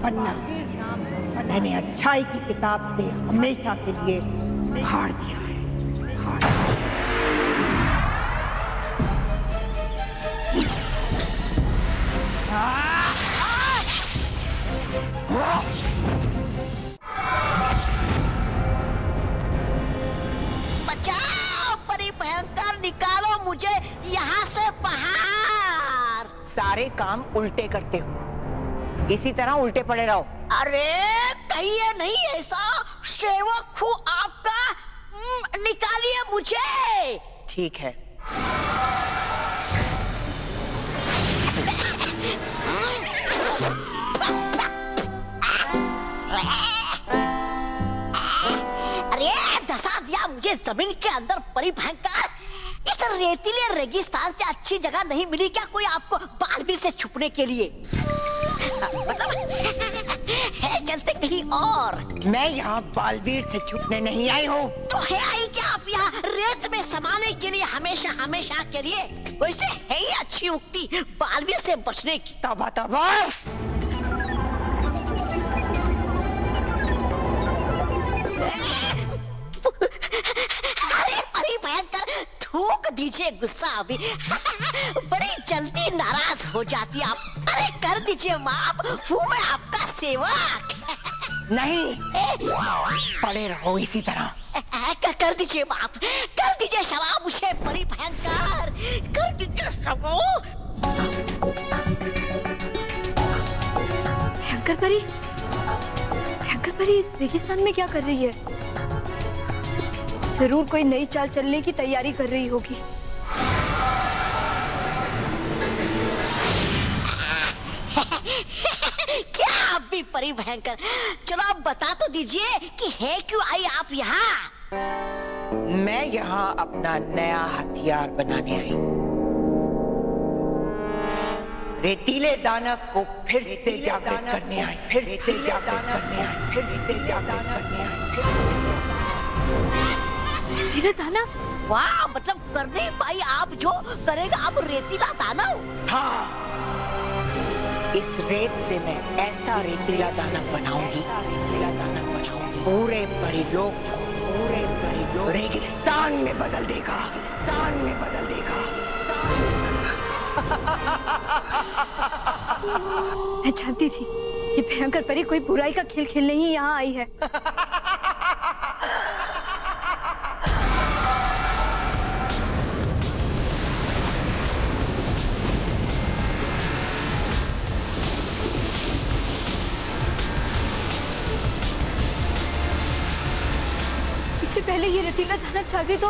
बनना मैंने अच्छाई की किताब से हमेशा के लिए फाड़ दिया है, फाड़ दिया। बचाओ परी भयंकर, निकालो मुझे यहाँ से बाहर। सारे काम उल्टे करते हो, इसी तरह उल्टे पड़े रहो। अरे कहिए नहीं ऐसा, सेवक हूँ आपका, निकालिए मुझे। ठीक है। अरे धसा दिया मुझे जमीन के अंदर परी भयंकर। इस रेतीले रेगिस्तान से अच्छी जगह नहीं मिली क्या कोई आपको बालवीर से छुपने के लिए? मतलब है चलते कहीं और। मैं यहाँ बालवीर से छुपने नहीं आई हूँ। तो है आई क्या आप यहाँ रेत में समाने के लिए, हमेशा हमेशा के लिए? वैसे है ही अच्छी उक्ति बालवीर से बचने की। तौबा तौबा। अरे परी भयंकर, थूक दीजिए गुस्सा अभी। बड़ी जल्दी नाराज हो जाती आप। अरे कर दीजिए माफ, हूँ मैं आपका सेवक। नहीं, पड़े रहो इसी तरह। कर दीजिए माफ, कर दीजिए क्षमा मुझे परी भयंकर, कर दीजिए क्षमा। भयंकर परी, भयंकर परी इस रेगिस्तान में क्या कर रही है? जरूर कोई नई चाल चलने की तैयारी कर रही होगी। क्या आप भी परी भयंकर? चलो आप बता तो दीजिए कि है क्यों आई आप यहाँ? मैं यहाँ अपना नया हथियार बनाने आई हूँ। रेतीले दानव को फिर से जागृत करने आई, फिर से जागृत करने आई, फिर से जागृत करने आई। रेतीला दानव? वाह, मतलब कर नहीं पाई आप जो करेगा अब रेतीला दानव। हाँ, इस रेत से मैं ऐसा रेतीला दानव बनाऊंगी, रेतीला दानव बनाऊंगी, पूरे परिलोक को, पूरे परिलोक रेगिस्तान में बदल देगा, रेगिस्तान में बदल देगा। मैं जानती थी ये भयंकर परी कोई बुराई का खेल खेलने ही यहाँ आई है। इससे पहले ये रेतीला दानव जागे तो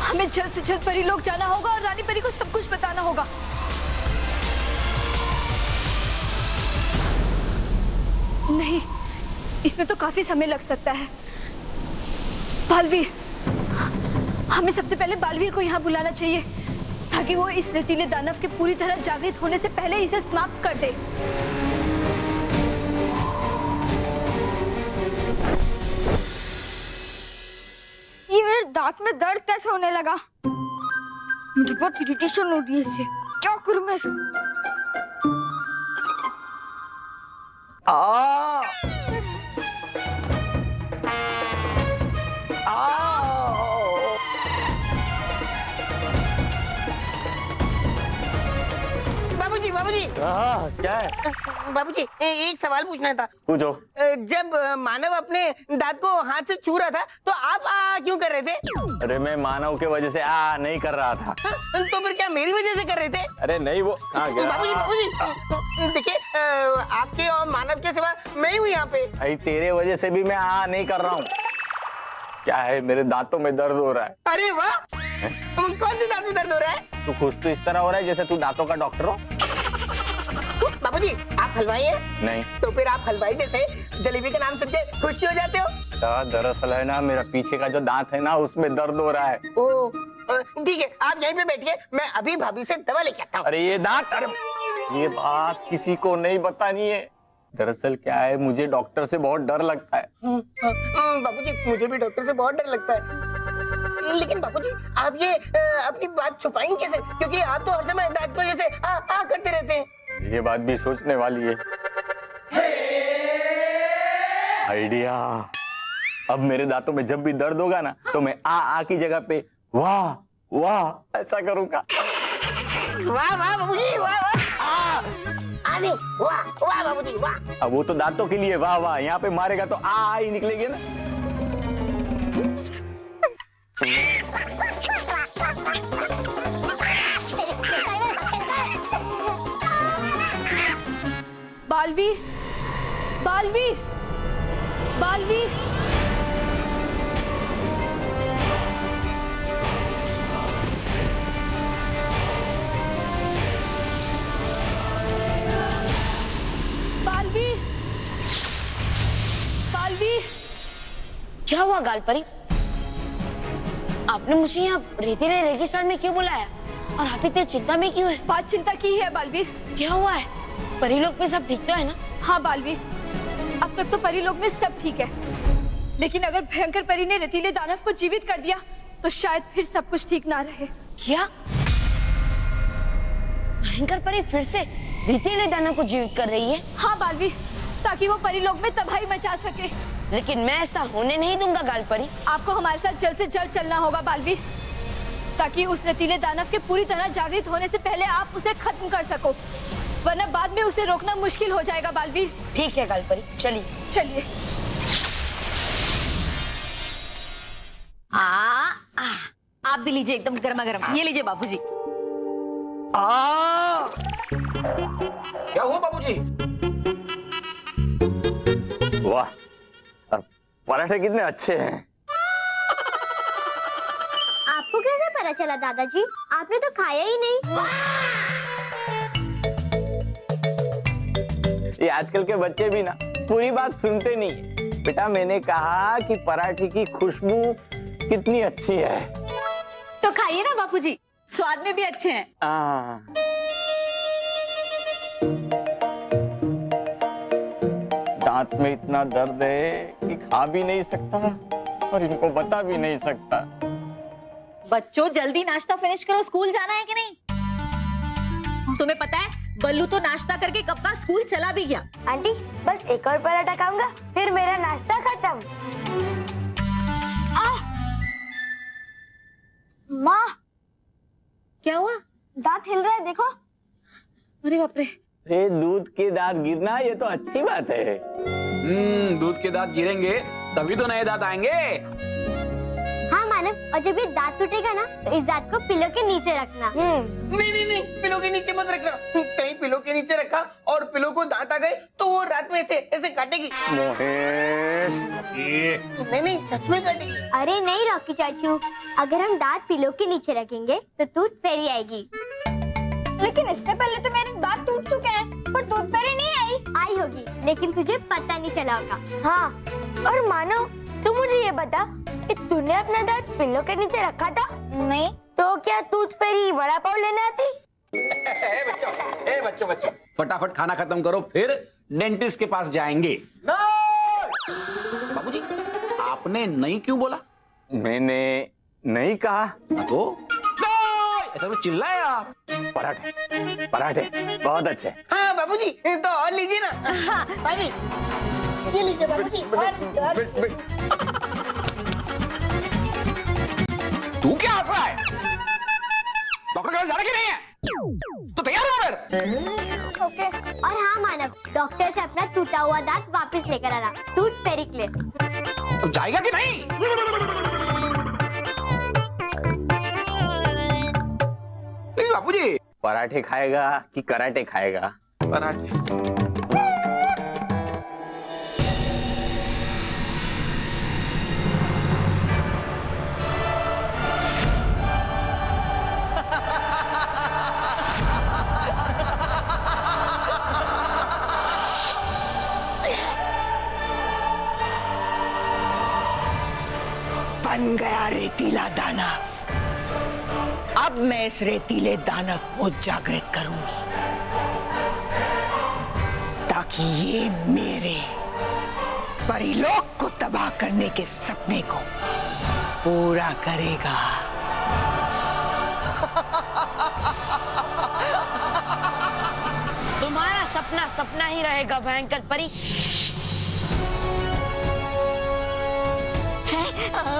हमें जल्द से जल्द परी लोग जाना होगा और रानी परी को सब कुछ बताना होगा। नहीं, इसमें तो काफी समय लग सकता है। बालवीर, हमें सबसे पहले बालवीर को यहाँ बुलाना चाहिए ताकि वो इस रेतीले दानव के पूरी तरह जागृत होने से पहले इसे समाप्त कर दे। ये मेरे दांत में दर्द कैसे होने लगा? मुझे बहुत इरिटेशन हो रही है इससे। क्या करूं मैं? बाबूजी, बाबूजी। हाँ, क्या है? बाबूजी, एक सवाल पूछना था। पूछो। जब मानव अपने दांत को हाथ से छू रहा था तो आप आ क्यों कर रहे थे? अरे मैं मानव के वजह से नहीं कर रहा था। तो फिर क्या मेरी वजह से कर रहे थे? अरे नहीं, वो गया? बाबूजी, बाबूजी, देखिए आपके और मानव के सिवा मैं ही हूँ यहाँ पे। भाई तेरे वजह से भी मैं नहीं कर रहा हूँ। क्या है, मेरे दांतों में दर्द हो रहा है। अरे वाह, कौन से दांत में दर्द हो रहा है? तू खुश तो इस तरह हो रहा है जैसे तू दांतों का डॉक्टर हो। बाबूजी, आप हलवाई हैं? नहीं। तो फिर आप हलवाई जैसे जलेबी का नाम सुन के खुश क्यों हो जाते हो? दरअसल है ना, मेरा पीछे का जो दांत है ना उसमें दर्द हो रहा है। ओ, ठीक है, आप यहीं पे बैठिए, मैं अभी भाभी से दवा लेके आता हूँ। अरे ये दांत, अरे ये बात किसी को नहीं बतानी है। दरअसल क्या है, मुझे डॉक्टर से बहुत डर लगता है। बाबूजी, मुझे भी डॉक्टर से बहुत डर लगता है। लेकिन बाबूजी, आप ये अपनी बात छुपाएंगे कैसे? क्योंकि आप तो हर समय दांत को जैसे आ करते रहते हैं। ये बात भी सोचने वाली है। आइडिया। अब मेरे दांतों में जब भी दर्द होगा ना तो मैं आ की जगह पे वाह वाह ऐसा करूंगा। वाह वाह बाबूजी, वाह वाह। आने वाह वाह बाबूजी, वाह। अब वो तो दांतों के लिए वाह वाह, यहाँ पे मारेगा तो आ ही निकलेगी ना। बालवीर, बालवीर, बालवीर। बालवीर, बालवीर। क्या हुआ गालपरी? आपने मुझे यहाँ रेतीले रेगिस्तान में क्यों बुलाया और आप इतने चिंता में क्यों है? बात चिंता की है बालवीर। क्या हुआ है? परीलोक में सब ठीक तो है ना? हाँ बालवीर, अब तक तो परीलोक में सब ठीक है, लेकिन अगर भयंकर परी ने रेतीले दानव को जीवित कर दिया तो शायद फिर सब कुछ ठीक ना रहे। क्या? भयंकर परी फिर से रेतीले दानव को जीवित कर रही है? हाँ बालवीर, ताकि वो परीलोक में तबाही मचा सके। लेकिन मैं ऐसा होने नहीं दूंगा गालपरी। आपको हमारे साथ जल्द से जल्द चलना होगा बालवीर, ताकि उस रेतीले दानव के पूरी तरह जागृत होने से पहले आप उसे खत्म कर सको, वरना बाद में उसे रोकना मुश्किल हो जाएगा बालवीर। ठीक है गालपरी, चलिए चलिए। आप भी लीजिए, एकदम गर्मा गर्म। ये लीजिए बाबूजी। क्या हुआ बाबूजी? वाह, पराठे कितने अच्छे हैं। आपको कैसे पता चला दादाजी? आपने तो खाया ही नहीं। ये आजकल के बच्चे भी ना पूरी बात सुनते नहीं है। बेटा मैंने कहा कि पराठे की खुशबू कितनी अच्छी है। तो खाइए ना बापूजी, स्वाद में भी अच्छे हैं। दांत में इतना दर्द है कि खा भी नहीं सकता और इनको बता भी नहीं सकता। बच्चों जल्दी नाश्ता फिनिश करो, स्कूल जाना है कि नहीं? तुम्हें पता है बल्लू तो नाश्ता करके कब का स्कूल चला भी गया। आंटी बस एक और पराठा खाऊंगा, फिर मेरा नाश्ता खत्म। माँ, क्या हुआ? दांत हिल रहा है, देखो। अरे बाप रे। अरे दूध के दांत गिरना ये तो अच्छी बात है। दूध के दांत गिरेंगे तभी तो नए दांत आएंगे। हाँ मानव, और जब ये दांत टूटेगा ना तो इस दांत को पिलो के नीचे रखना। नहीं, पिलो के नीचे मत रखना। कहीं पिलो के नीचे रखा और पिलो को दांत आ गए तो वो रात में ऐसे काटेगी। मोहेश, नहीं, सच में काटेगी। अरे नहीं रॉकी चाचू, अगर हम दांत पिलो के नीचे रखेंगे तो टूथ फेरी आएगी। लेकिन इससे पहले तो मेरे दांत टूट चुके हैं, पर टूथ फेरी नहीं आई होगी, लेकिन तुझे पता नहीं चला होगा। हाँ, और मानो तू मुझे ये बता कि तूने अपना दांत पिलो के नीचे रखा था? नहीं। तो क्या टूथ फेरी वड़ा पाव लेने आती? बच्चों फटाफट खाना खत्म करो, फिर डेंटिस्ट के पास जाएंगे। बाबूजी आपने नहीं क्यों बोला? मैंने नहीं कहा तो ऐसा तो चिल्लाए आप। पराठे पराठे बहुत अच्छे। हाँ बाबूजी, तो और लीजिए ना। हाँ, भाभी ये लीजिए बाबूजी। तू क्या हंस रहा है? डॉक्टर के पास जाना कि नहीं है? तो तैयार हो फिर। ओके। और हाँ मानव, डॉक्टर से अपना टूटा हुआ दांत वापस लेकर आना, टूथ फेरी के लिए। तो जाएगा कि नहीं? नहीं बाबूजी। पराठे खाएगा कि कराटे खाएगा? पराठे। बन गया रेतीला दानव। अब मैं इस रेतीले दानव को जागृत करूंगी ताकि ये मेरे परिलोक को तबाह करने के सपने को पूरा करेगा। तुम्हारा सपना सपना ही रहेगा भयंकर परी।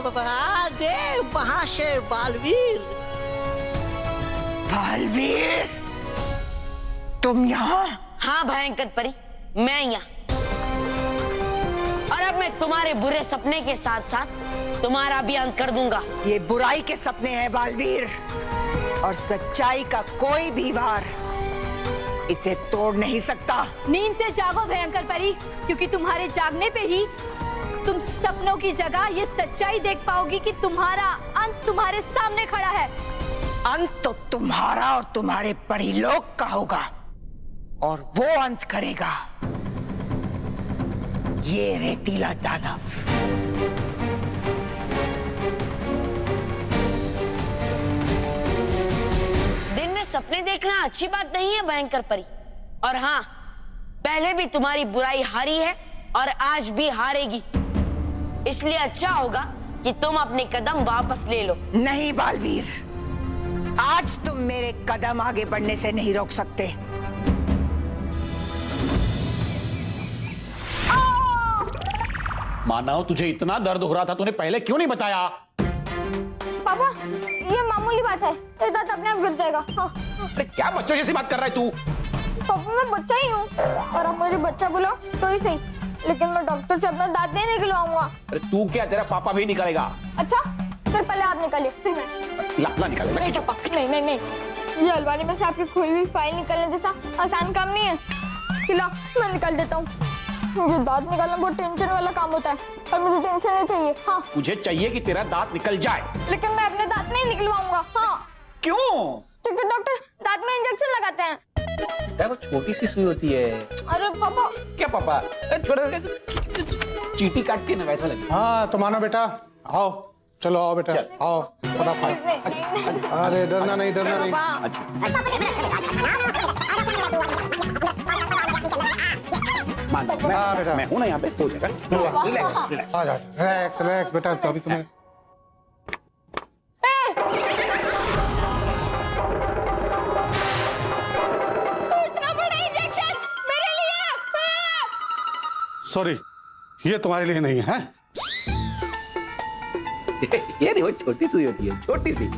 आगे वहां से बालवीर। बालवीर, तुम यहाँ? हाँ भयंकर परी, मैं यहाँ। और अब मैं तुम्हारे बुरे सपने के साथ साथ तुम्हारा भी अंत कर दूंगा। ये बुराई के सपने हैं बालवीर, और सच्चाई का कोई भी वार इसे तोड़ नहीं सकता। नींद से जागो भयंकर परी, क्योंकि तुम्हारे जागने पे ही तुम सपनों की जगह ये सच्चाई देख पाओगी कि तुम्हारा अंत तुम्हारे सामने खड़ा है। अंत तो तुम्हारा और तुम्हारे परिलोक का होगा, और वो अंत करेगा ये रेतीला दानव। दिन में सपने देखना अच्छी बात नहीं है भयंकर परी। और हाँ, पहले भी तुम्हारी बुराई हारी है और आज भी हारेगी, इसलिए अच्छा होगा कि तुम अपने कदम वापस ले लो। नहीं बालवीर, आज तुम मेरे कदम आगे बढ़ने से नहीं रोक सकते। मानव, तुझे इतना दर्द हो रहा था, तूने पहले क्यों नहीं बताया? पापा, ये मामूली बात है, तेरा दांत अपने आप गिर जाएगा। हाँ। अरे क्या बच्चों जैसी बात कर रहा है तू? पापा, मैं बच्चा ही हूँ, और आप मुझे बच्चा बोलो तो ही सही, लेकिन मैं डॉक्टर से अपना दांत नहीं निकलवाऊंगा। अरे तू क्या, तेरा पापा भी निकालेगा। अच्छा, फिर पहले आप निकालिए, फिर मैं। ला निकाले। नहीं पापा, नहीं नहीं नहीं, ये अलमारी में से आपकी खोई हुई फाइल निकालने जैसा आसान काम नहीं है। खिला, मैं निकाल देता हूँ। ये दांत निकालना बहुत टेंशन वाला काम होता है, और मुझे टेंशन नहीं चाहिए। हाँ, मुझे चाहिए कि तेरा दांत निकल जाए। लेकिन मैं अपने दांत नहीं निकलवाऊंगा। हाँ। क्यों? क्योंकि डॉक्टर दांत में इंजेक्शन लगाते हैं। क्या वो छोटी सी सुई होती है? अरे पापा। क्या पापा? छोटा चींटी काटती है ना, वैसा लगता है। हाँ तो मानो बेटा, आओ, चलो आओ बेटा, आओ फटाफट। अरे डरना नहीं, डरना नहीं। मैं हूं ना यहाँ पे, हो जाएगा। रिलैक्स। आ जा, रिलैक्स रिलैक्स बेटा, तो अभी तुम्हें इतना बड़ा इंजेक्शन मेरे लिए। सॉरी, ये तुम्हारे लिए नहीं है। ये नहीं, वो छोटी सुई होती है, छोटी सी।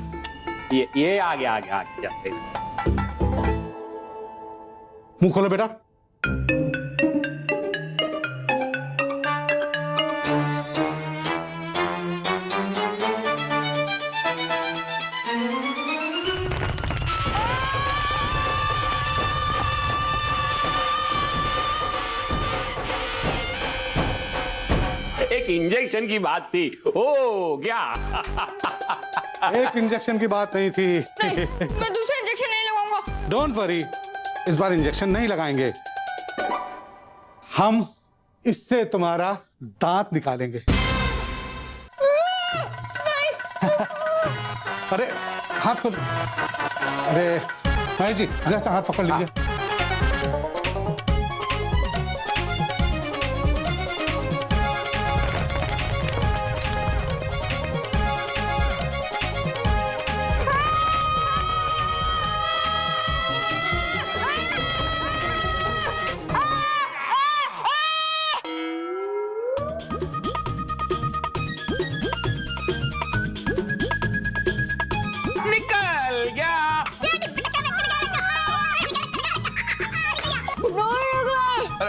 ये आगे। मुंह खोलो बेटा। एक इंजेक्शन की बात थी, ओ क्या? एक इंजेक्शन की बात नहीं थी। नहीं, मैं दूसरा इंजेक्शन नहीं लगाऊंगा। डोंट वरी, इस बार इंजेक्शन नहीं लगाएंगे, हम इससे तुम्हारा दांत निकालेंगे। अरे हाथ खोल। अरे भाई जी, जरा हाथ पकड़ लीजिए।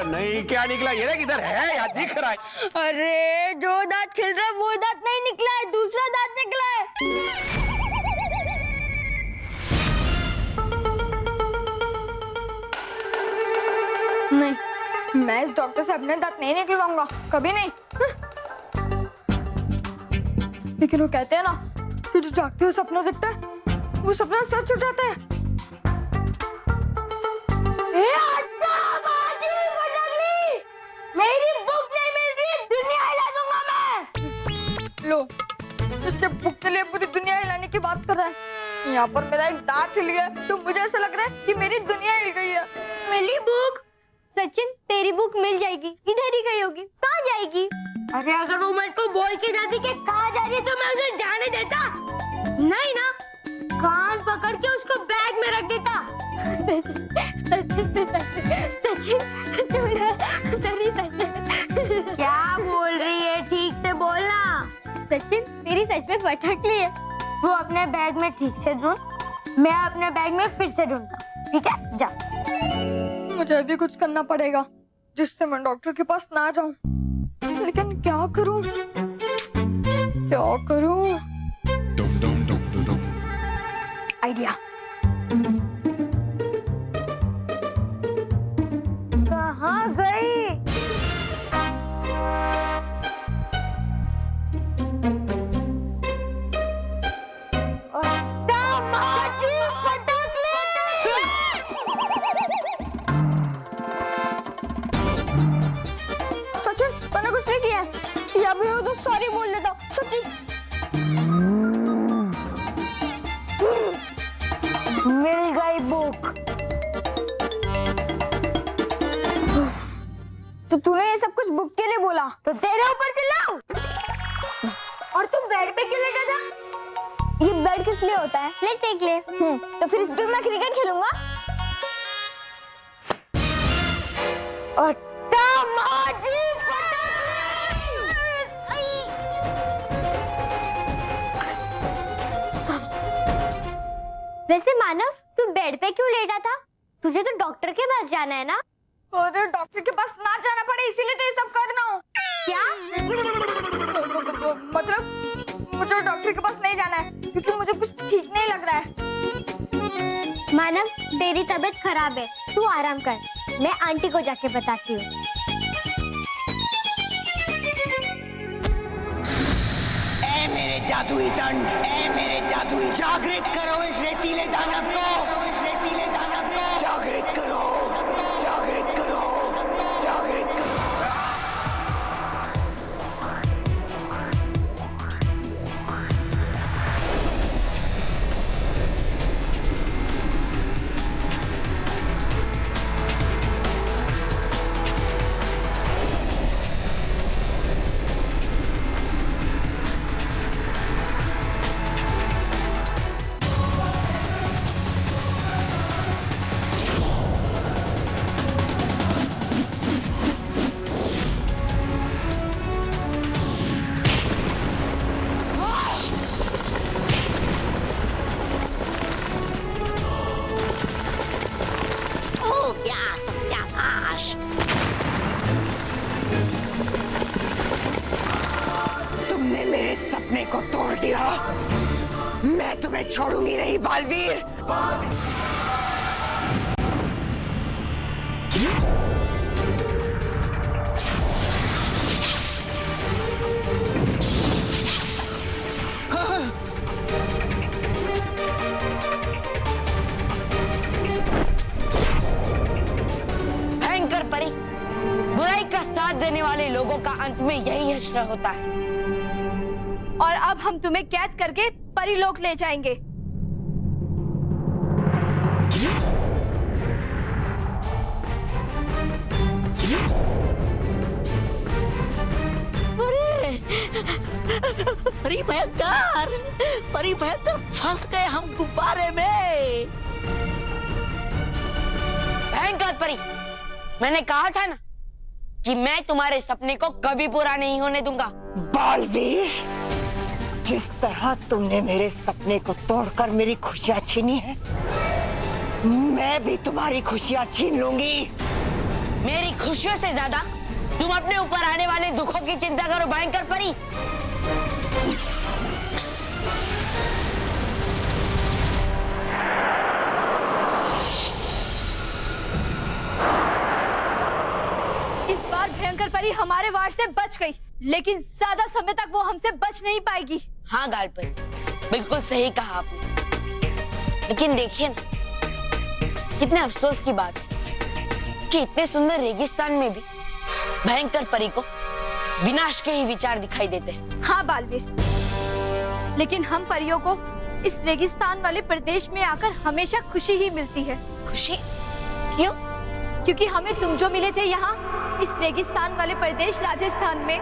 नहीं, क्या निकला? ये देख, इधर है, यहाँ दिख रहा है। अरे जो दांत खिल रहा है वो दांत नहीं निकला है, दूसरा दांत निकला है। नहीं, मैं इस डॉक्टर से अपने दांत नहीं निकलवाऊंगा, कभी नहीं। लेकिन वो कहते हैं ना कि जो जागते हुए सपना देखता है वो सपना सच हो जाता है। मेरी बुक नहीं मिल रही, दुनिया हिला दूंगा मैं। लो, इसके बुक के लिए पूरी दुनिया हिलाने की बात कर रहा है। यहाँ पर मेरा एक दांत हिल गया तो मुझे ऐसा लग रहा है कि मेरी दुनिया हिल गई है। मेरी बुक। सचिन, तेरी बुक मिल जाएगी, इधर ही गई होगी। कहाँ जाएगी? अरे अगर वो मुझको बोल के जाती कि कहाँ जा रही है तो मैं उसे जाने देता। नहीं ना, कान पकड़ के उसको बैग में रख देता। सचिन, क्या बोल रही है? ठीक से बोलना। सचिन तेरी सच में फटकली है। वो अपने बैग में ठीक से ढूंढ, मैं अपने बैग में फिर से ढूंढता, ठीक है? जा। मुझे अभी कुछ करना पड़ेगा जिससे मैं डॉक्टर के पास ना जाऊं। लेकिन क्या करूं? क्या करूं? आइडिया। कहाँ गई? सचिन मैंने कुछ नहीं किया है। किया भी हो तो सॉरी बोल देता। सच्ची मिल गई बुक। तो तूने ये सब कुछ बुक के लिए बोला? तो तेरे ऊपर चिल्लाऊं? और तुम बेड पे क्यों लेटा था? ये बेड किस लिए होता है? ले टेक ले। तो फिर इस पे मैं क्रिकेट खेलूंगा। और वैसे मानव, तू बेड पे क्यों लेटा था? तुझे तो डॉक्टर के पास जाना है ना? अरे डॉक्टर के पास ना जाना पड़े इसीलिए तो ये सब कर रहा हूँ। क्या? मतलब मुझे डॉक्टर के पास नहीं जाना है क्योंकि मुझे कुछ ठीक नहीं लग रहा है। मानव, तेरी तबीयत खराब है, तू आराम कर। मैं आंटी को जाके बताती हूँ। ए मेरे जादुई दंड, ए मेरे जादुई, जागृत करो इस रेतीले दानव को, इस रेतीले दानव को जागृत करो, जागृत करो, जागृत करो। तुमने मेरे सपने को तोड़ दिया, मैं तुम्हें छोड़ूंगी नहीं बालवीर। भयंकर परी, बुराई का साथ देने वाले लोगों का अंत में यही हश्र होता है। और अब हम तुम्हें कैद करके परीलोक ले जाएंगे। परी भयंकर फंस गए हम गुब्बारे में। भयंकर परी, मैंने कहा था ना कि मैं तुम्हारे सपने को कभी पूरा नहीं होने दूंगा। बालवीर, जिस तरह तुमने मेरे सपने को तोड़कर मेरी खुशियां छीनी है, मैं भी तुम्हारी खुशियां छीन लूंगी। मेरी खुशियों से ज्यादा तुम अपने ऊपर आने वाले दुखों की चिंता करो भयंकर परी। इस बार भयंकर परी हमारे वार से बच गई, लेकिन ज्यादा समय तक वो हमसे बच नहीं पाएगी। हाँ गाल परी, बिल्कुल सही कहा आपने। लेकिन देखिए ना, कितने अफसोस की बात है कि इतने सुंदर रेगिस्तान में भी भयंकर परी को विनाश के ही विचार दिखाई देते हैं। हाँ बालवीर, लेकिन हम परियों को इस रेगिस्तान वाले प्रदेश में आकर हमेशा खुशी ही मिलती है। खुशी? क्यों? क्योंकि हमें तुम जो मिले थे यहाँ इस रेगिस्तान वाले प्रदेश राजस्थान में।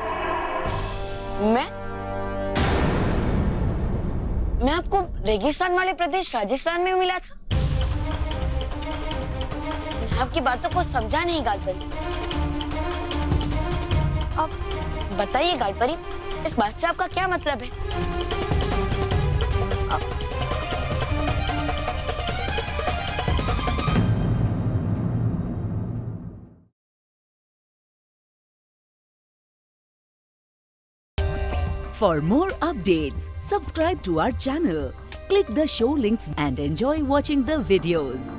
मैं आपको रेगिस्तान वाले प्रदेश राजस्थान में मिला था? मैं आपकी बातों को समझा नहीं गालपरी। अब बताइए गालपरी, इस बात से आपका क्या मतलब है? For more updates, subscribe to our channel, click the show links and enjoy watching the videos.